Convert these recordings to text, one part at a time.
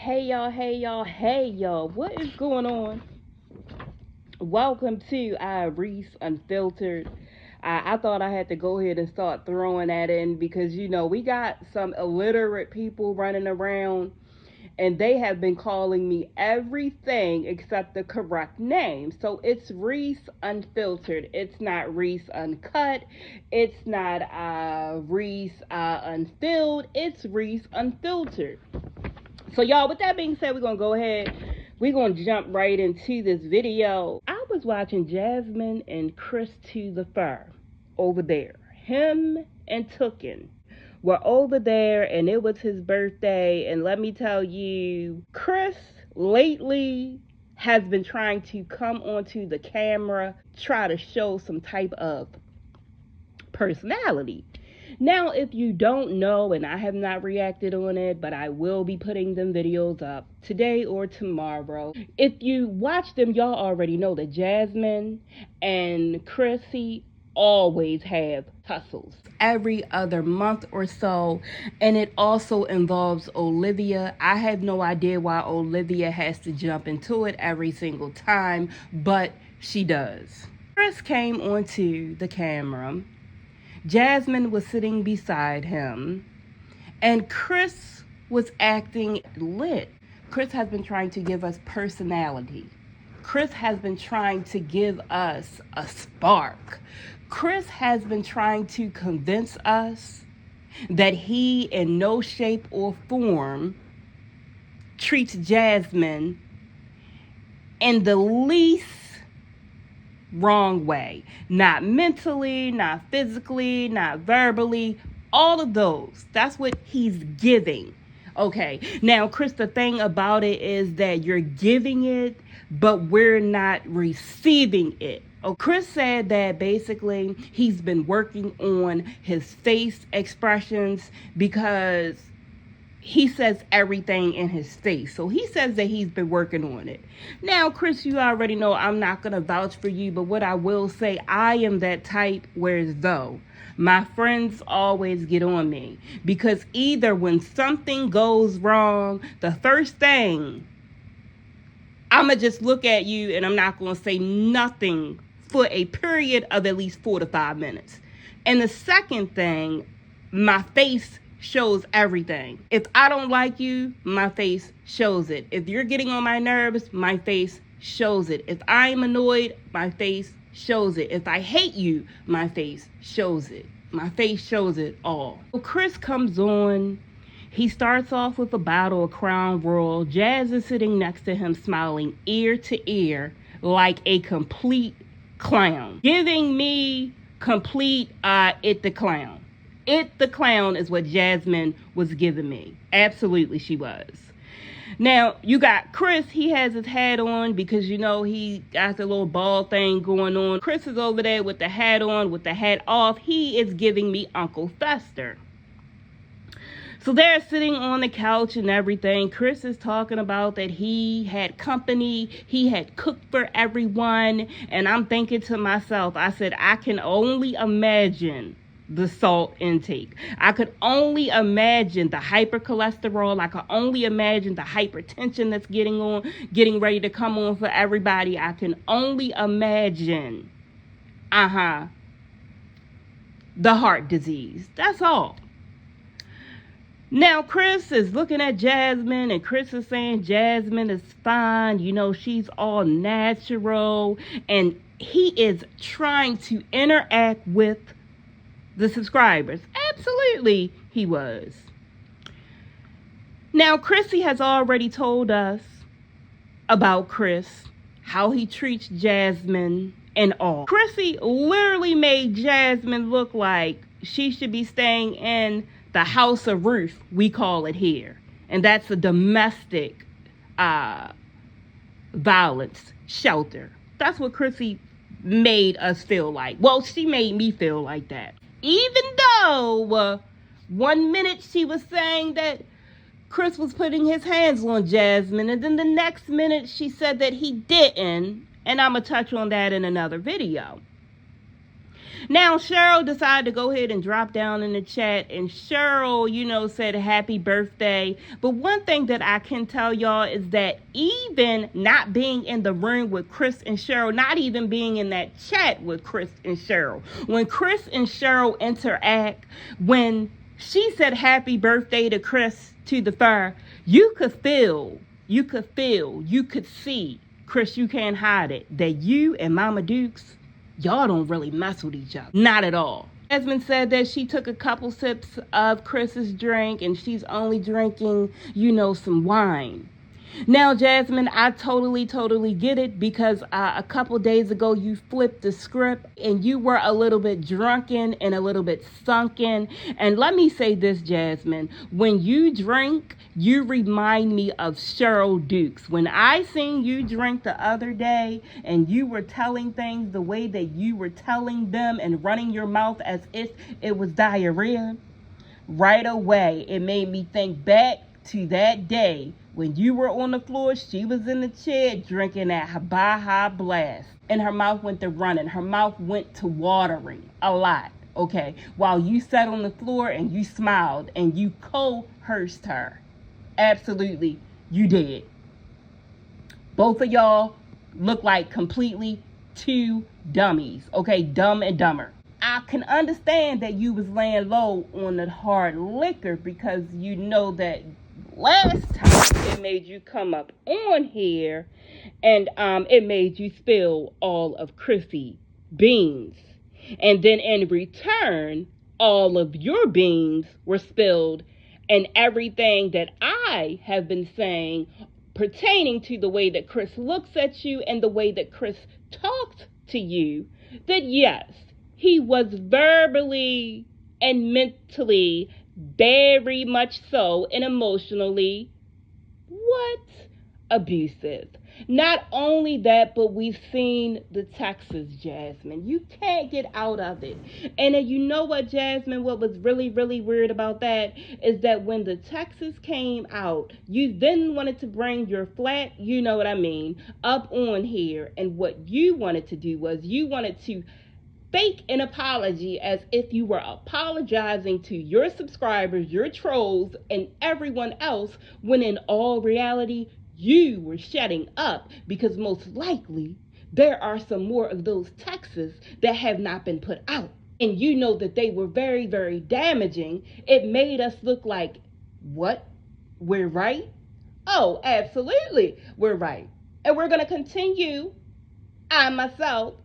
Hey y'all, what is going on? Welcome to Reese Unfiltered. I thought I had to go ahead and start throwing that in because we got some illiterate people running around and they have been calling me everything except the correct name. So it's Reese Unfiltered. It's not Reese Uncut. It's not Reese Unfilled. It's Reese Unfiltered. So y'all, with that being said, we're gonna go ahead. We're gonna jump right into this video. I was watching Jasmine and Chris to the fur over there. Him and Tookin were over there, and it was his birthday. And let me tell you, Chris lately has been trying to come onto the camera, try to show some type of personality. Now, if you don't know, and I have not reacted on it, but I will be putting them videos up today or tomorrow. If you watch them, y'all already know that Jasmine and Chrissy always have tussles every other month or so, and it also involves Olivia. I have no idea why Olivia has to jump into it every single time, but she does. Chris came onto the camera. Jasmine was sitting beside him, and Chris was acting lit. Chris has been trying to give us personality. Chris has been trying to give us a spark. Chris has been trying to convince us that he, in no shape or form, treats Jasmine in the least wrong way. Not mentally, not physically, not verbally, all of those. That's what he's giving. Okay, now Chris, the thing about it is that you're giving it, but we're not receiving it. Oh, Chris said that basically he's been working on his face expressions because he says everything in his face. So he says that he's been working on it. Now, Chris, you already know I'm not going to vouch for you, but what I will say, I am that type where as though my friends always get on me. Because either when something goes wrong, the first thing, I'm going to just look at you and I'm not going to say nothing for a period of at least 4 to 5 minutes. And the second thing, my face shows everything. If I don't like you, my face shows it. If you're getting on my nerves, my face shows it. If I'm annoyed, my face shows it. If I hate you, my face shows it. My face shows it all. So Chris comes on. He starts off with a bottle of Crown Royal. Jazz is sitting next to him, smiling ear to ear like a complete clown. Giving me complete it the clown. It the clown is what Jasmine was giving me. Absolutely, she was. Now, you got Chris. He has his hat on because, he got the little ball thing going on. Chris is over there with the hat on, with the hat off. He is giving me Uncle Fester. So they're sitting on the couch and everything. Chris is talking about that he had company. He had cooked for everyone. And I'm thinking to myself, I said, I can only imagine the salt intake. I could only imagine the hypercholesterol. I could only imagine the hypertension that's getting ready to come on for everybody. I can only imagine, the heart disease. That's all. Now, Chris is looking at Jasmine, and Chris is saying Jasmine is fine. She's all natural. And he is trying to interact with the subscribers. Absolutely, he was. Now, Chrissy has already told us about Chris, how he treats Jasmine and all. Chrissy literally made Jasmine look like she should be staying in the house of Ruth, we call it here. And that's a domestic violence shelter. That's what Chrissy made us feel like. Well, she made me feel like that. Even though 1 minute she was saying that Chris was putting his hands on Jasmine, and then the next minute she said that he didn't, and I'm going to touch on that in another video. Now, Cheryl decided to go ahead and drop down in the chat, and Cheryl, said happy birthday. But one thing that I can tell y'all is that even not being in the room with Chris and Cheryl, not even being in that chat with Chris and Cheryl, when Chris and Cheryl interact, when she said happy birthday to Chris to the fire, you could see, Chris, you can't hide it, that you and Mama Dukes, y'all don't really mess with each other. Not at all. Jasmine said that she took a couple sips of Chris's drink and she's only drinking, some wine. Now, Jasmine, I totally get it, because a couple days ago you flipped the script and you were a little bit drunken and a little bit sunken. And let me say this, Jasmine, when you drink, you remind me of Cheryl Dukes. When I seen you drink the other day and you were telling things the way that you were telling them and running your mouth as if it was diarrhea, right away it made me think back to that day when you were on the floor, she was in the chair drinking that Baja Blast, and her mouth went to running. Her mouth went to watering a lot, okay? While you sat on the floor and you smiled and you coerced her. Absolutely, you did. Both of y'all look like completely two dummies, okay? Dumb and dumber. I can understand that you was laying low on the hard liquor, because you know that last time it made you come up on here and it made you spill all of Chrissy beans. And then in return, all of your beans were spilled, and everything that I have been saying pertaining to the way that Chris looks at you and the way that Chris talked to you, that yes, he was verbally and mentally very much so and emotionally abusive. Not only that, but we've seen the texts, Jasmine. You can't get out of it. And you know what, Jasmine, what was really weird about that is that when the texts came out, you then wanted to bring your flat, you know what I mean, up on here. And what you wanted to do was you wanted to fake an apology as if you were apologizing to your subscribers, your trolls, and everyone else, when in all reality, you were shutting up, because most likely there are some more of those texts that have not been put out. And you know that they were very damaging. It made us look like, what? We're right? Oh, absolutely, we're right. And we're going to continue, I myself,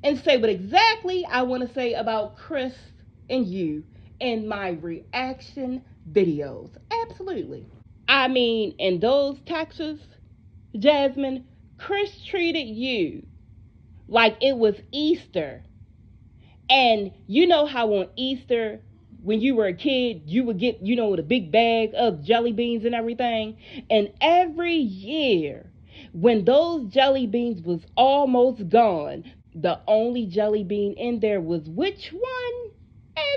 and say what exactly I want to say about Chris and you in my reaction videos. Absolutely. I mean, in those texts, Jasmine, Chris treated you like it was Easter. And you know how on Easter, when you were a kid, you would get, the big bag of jelly beans and everything. And every year, when those jelly beans was almost gone, the only jelly bean in there was which one?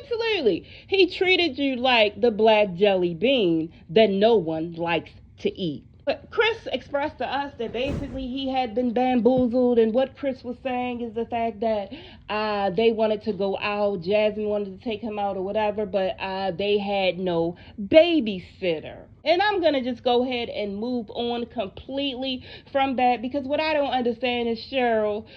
Absolutely. He treated you like the black jelly bean that no one likes to eat. But Chris expressed to us that basically he had been bamboozled, and what Chris was saying is the fact that they wanted to go out, Jasmine wanted to take him out or whatever, but they had no babysitter. And I'm going to just go ahead and move on completely from that, because what I don't understand is Cheryl,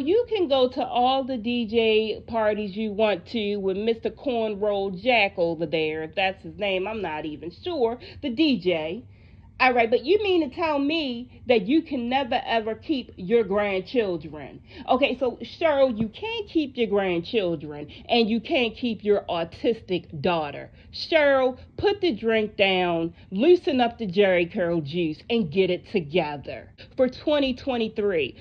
you can go to all the DJ parties you want to with Mr. Cornrow Jack over there, if that's his name, I'm not even sure, the DJ. All right, but you mean to tell me that you can never ever keep your grandchildren? Okay, so Cheryl, you can't keep your grandchildren and you can't keep your autistic daughter. Cheryl, put the drink down, loosen up the Jerry Curl juice, and get it together. For 2023,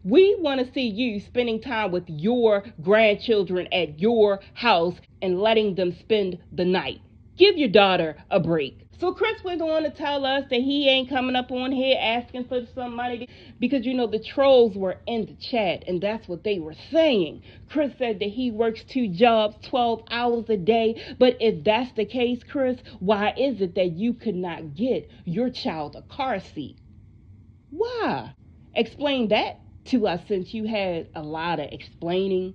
we want to see you spending time with your grandchildren at your house and letting them spend the night. Give your daughter a break. So Chris went on to tell us that he ain't coming up on here asking for some money because, the trolls were in the chat and that's what they were saying. Chris said that he works 2 jobs, 12 hours a day. But if that's the case, Chris, why is it that you could not get your child a car seat? Why? Explain that. to us since you had a lot of explaining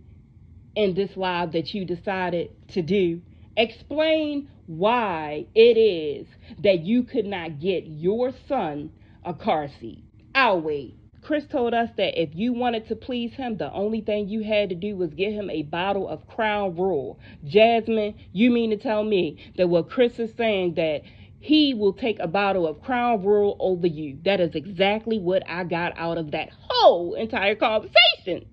in this live that you decided to do. Explain why it is that you could not get your son a car seat. I'll wait. Chris told us that if you wanted to please him, the only thing you had to do was get him a bottle of Crown Royal. Jasmine, you mean to tell me that what Chris is saying, that he will take a bottle of Crown Royal over you? That is exactly what I got out of that whole entire conversation.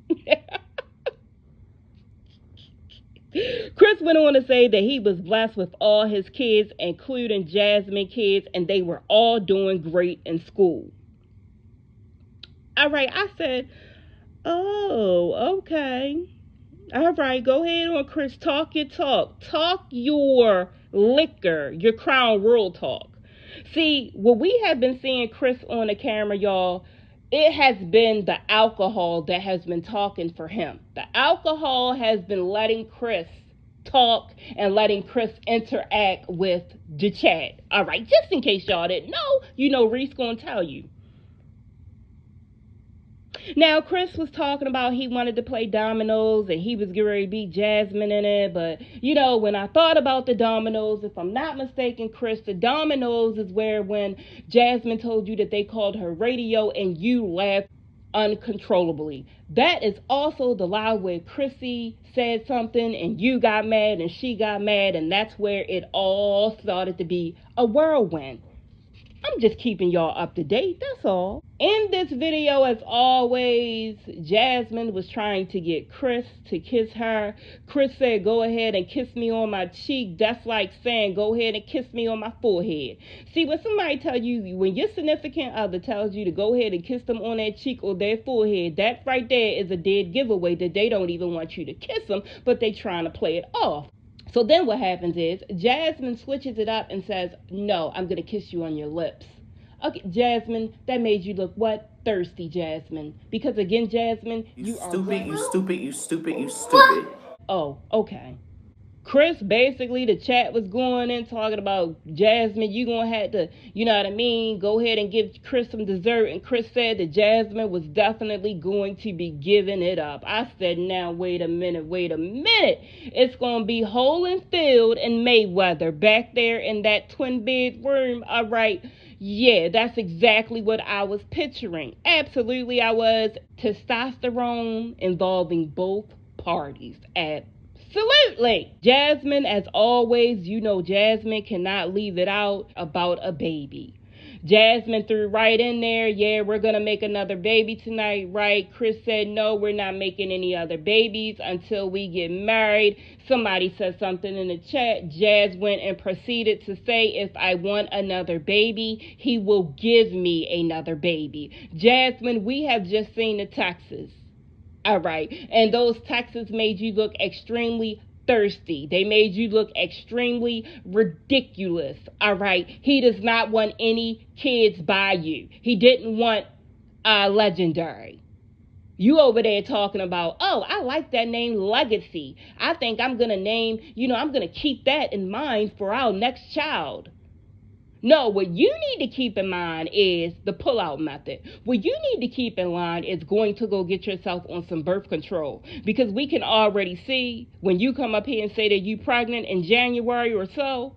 Chris went on to say that he was blessed with all his kids, including Jasmine kids, and they were all doing great in school. All right, I said, oh, okay. All right, go ahead on, Chris. Talk your talk. Talk your liquor, your Crown Royal talk. See, what we have been seeing Chris on the camera, y'all, it has been the alcohol that has been talking for him. The alcohol has been letting Chris talk and letting Chris interact with the chat. All right, just in case y'all didn't know, you know Reese gonna tell you. Now, Chris was talking about he wanted to play Dominoes and he was getting ready to beat Jasmine in it. But, you know, when I thought about the Dominoes, if I'm not mistaken, Chris, the Dominoes is where when Jasmine told you that they called her radio and you laughed uncontrollably. That is also the lie where Chrissy said something and you got mad and she got mad, and that's where it all started to be a whirlwind. I'm just keeping y'all up to date, that's all. In this video, as always, Jasmine was trying to get Chris to kiss her. Chris said, go ahead and kiss me on my cheek. That's like saying, go ahead and kiss me on my forehead. See, when somebody tell you, when your significant other tells you to go ahead and kiss them on their cheek or their forehead, that right there is a dead giveaway that they don't even want you to kiss them, but they trying to play it off. So then what happens is Jasmine switches it up and says, no, I'm going to kiss you on your lips. Okay, Jasmine, that made you look what? Thirsty, Jasmine. Because again, Jasmine, you are stupid, you stupid, you stupid, you stupid. Oh, okay. Chris, basically, the chat was going in talking about, Jasmine, you gonna have to, you know what I mean, go ahead and give Chris some dessert. And Chris said that Jasmine was definitely going to be giving it up. I said, now, wait a minute. It's gonna be Holyfield and Mayweather back there in that twin bed room. All right. Yeah, that's exactly what I was picturing. Absolutely, I was. Testosterone involving both parties. Absolutely. Jasmine, as always, you know Jasmine cannot leave it out about a baby. Jasmine threw right in there, yeah, we're going to make another baby tonight, right? Chris said, no, we're not making any other babies until we get married. Somebody said something in the chat. Jazz went and proceeded to say, if I want another baby, he will give me another baby. Jasmine, we have just seen the Texas. All right. And those texts made you look extremely thirsty. They made you look extremely ridiculous. All right. He does not want any kids by you. He didn't want Legendary. You over there talking about, oh, I like that name, Legacy. I think I'm going to name, I'm going to keep that in mind for our next child. No, what you need to keep in mind is the pull-out method. What you need to keep in mind is going to go get yourself on some birth control. Because we can already see when you come up here and say that you're pregnant in January or so,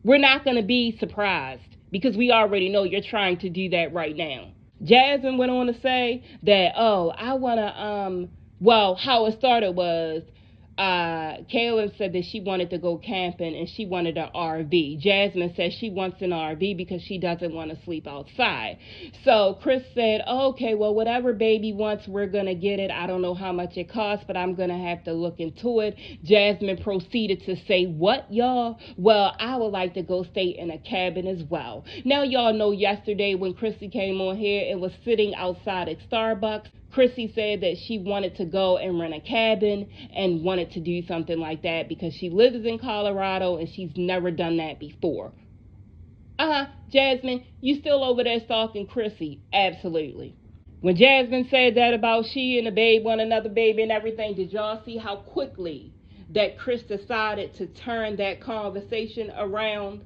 we're not going to be surprised because we already know you're trying to do that right now. Jasmine went on to say that, I want to, how it started was, Kaylin said that she wanted to go camping and she wanted an RV. Jasmine said she wants an RV because she doesn't want to sleep outside. So Chris said, okay, well, whatever baby wants, we're going to get it. I don't know how much it costs, but I'm going to have to look into it. Jasmine proceeded to say, what, y'all? Well, I would like to go stay in a cabin as well. Now, y'all know yesterday when Chrissy came on here and was sitting outside at Starbucks, Chrissy said that she wanted to go and rent a cabin and wanted to do something like that because she lives in Colorado and she's never done that before. Jasmine, you still over there stalking Chrissy? Absolutely. When Jasmine said that about she and the babe want another baby and everything, did y'all see how quickly that Chris decided to turn that conversation around?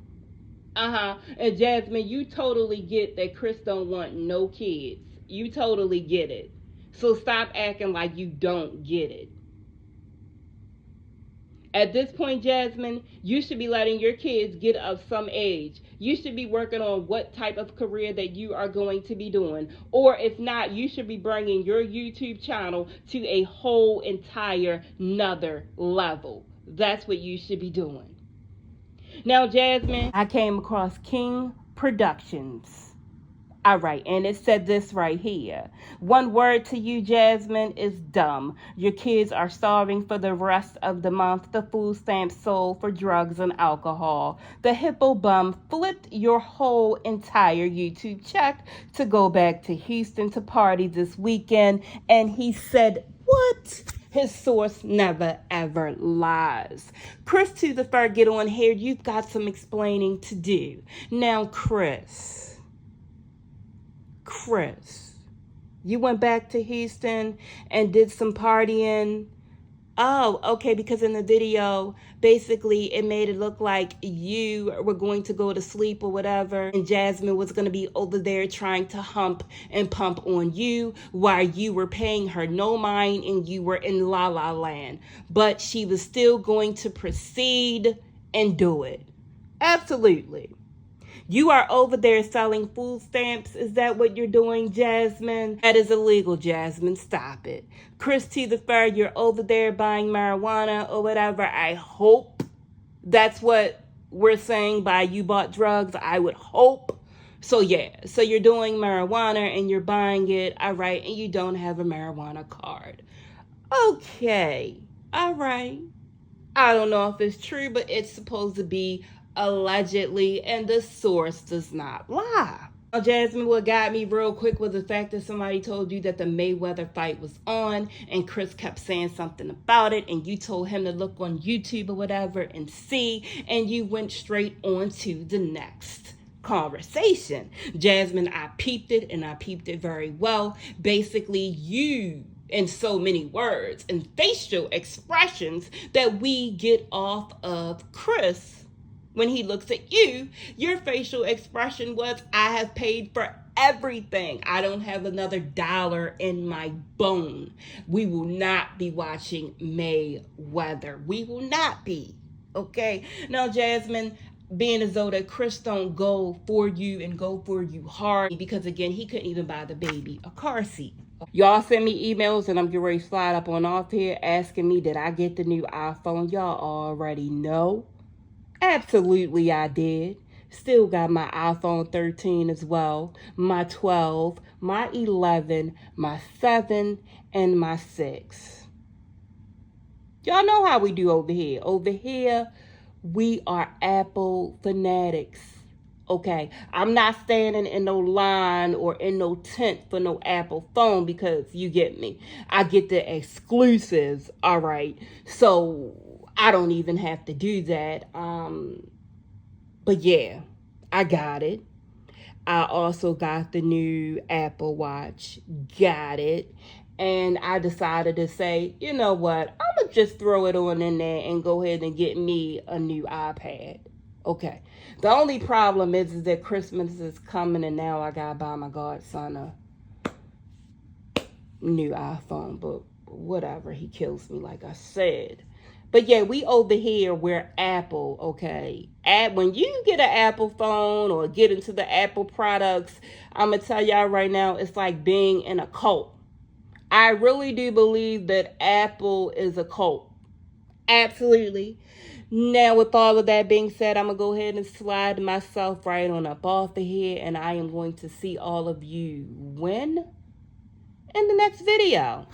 And Jasmine, you totally get that Chris don't want no kids. You totally get it. So stop acting like you don't get it. At this point, Jasmine, you should be letting your kids get of some age. You should be working on what type of career that you are going to be doing. Or if not, you should be bringing your YouTube channel to a whole entire nother level. That's what you should be doing. Now, Jasmine, I came across King Productions. All right, and it said this right here. One word to you, Jasmine, is dumb. Your kids are starving for the rest of the month. The food stamps sold for drugs and alcohol. The hippo bum flipped your whole entire YouTube check to go back to Houston to party this weekend, and he said, what? His source never ever lies. Chris to the third, get on here. You've got some explaining to do. Now, Chris, you went back to Houston and did some partying. Oh, okay, because in the video, basically it made it look like you were going to go to sleep or whatever, and Jasmine was going to be over there trying to hump and pump on you while you were paying her no mind and you were in La La Land. But she was still going to proceed and do it. Absolutely. You are over there selling food stamps. Is that what you're doing, Jasmine? That is illegal, Jasmine. Stop it. Chris T. the third, you're over there buying marijuana or whatever. I hope that's what we're saying by you bought drugs. I would hope. So yeah, so you're doing marijuana and you're buying it. All right, and you don't have a marijuana card. Okay, all right. I don't know if it's true, but it's supposed to be allegedly, and the source does not lie. Now, Jasmine, what got me real quick was the fact that somebody told you that the Mayweather fight was on, and Chris kept saying something about it, and you told him to look on YouTube or whatever and see, and you went straight on to the next conversation. Jasmine, I peeped it, and I peeped it very well. Basically, you, in so many words and facial expressions that we get off of Chris, when he looks at you, your facial expression was, I have paid for everything. I don't have another dollar in my bone. We will not be watching Mayweather. We will not be. Okay? Now, Jasmine, being as though that Chris don't go for you and go for you hard, because again, he couldn't even buy the baby a car seat. Y'all send me emails and I'm getting ready to slide up on off here asking me, did I get the new iPhone? Y'all already know. Absolutely I did. Still got my iPhone 13 as well, my 12, my 11, my 7, and my 6. Y'all know how we do over here. Over here, we are Apple fanatics. Okay, I'm not standing in no line or in no tent for no Apple phone because you get me. I get the exclusives, all right? So I don't even have to do that. But yeah, I got it. I also got the new Apple Watch. Got it. And I decided to say, you know what? I'm going to just throw it on in there and go ahead and get me a new iPad. Okay. The only problem is that Christmas is coming and now I got to buy my godson a new iPhone. But whatever. He kills me, like I said. But yeah, we over here, we're Apple, okay? When you get an Apple phone or get into the Apple products, I'm going to tell y'all right now, it's like being in a cult. I really do believe that Apple is a cult. Absolutely. Now, with all of that being said, I'm going to go ahead and slide myself right on up off of here, and I am going to see all of you when? In the next video.